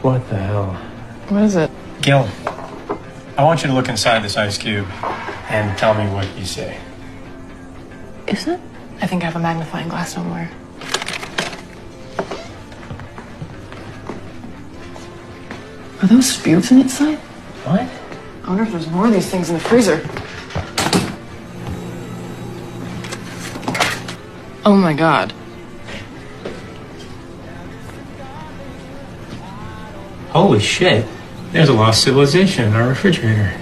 What the hell? What is it? Gil, I want you to look inside this ice cube and tell me what you say. Is it? I think I have a magnifying glass somewhere. Are those spooks inside? What? I wonder if there's more of these things in the freezer. Oh my god. Holy shit. There's a lost civilization in our refrigerator.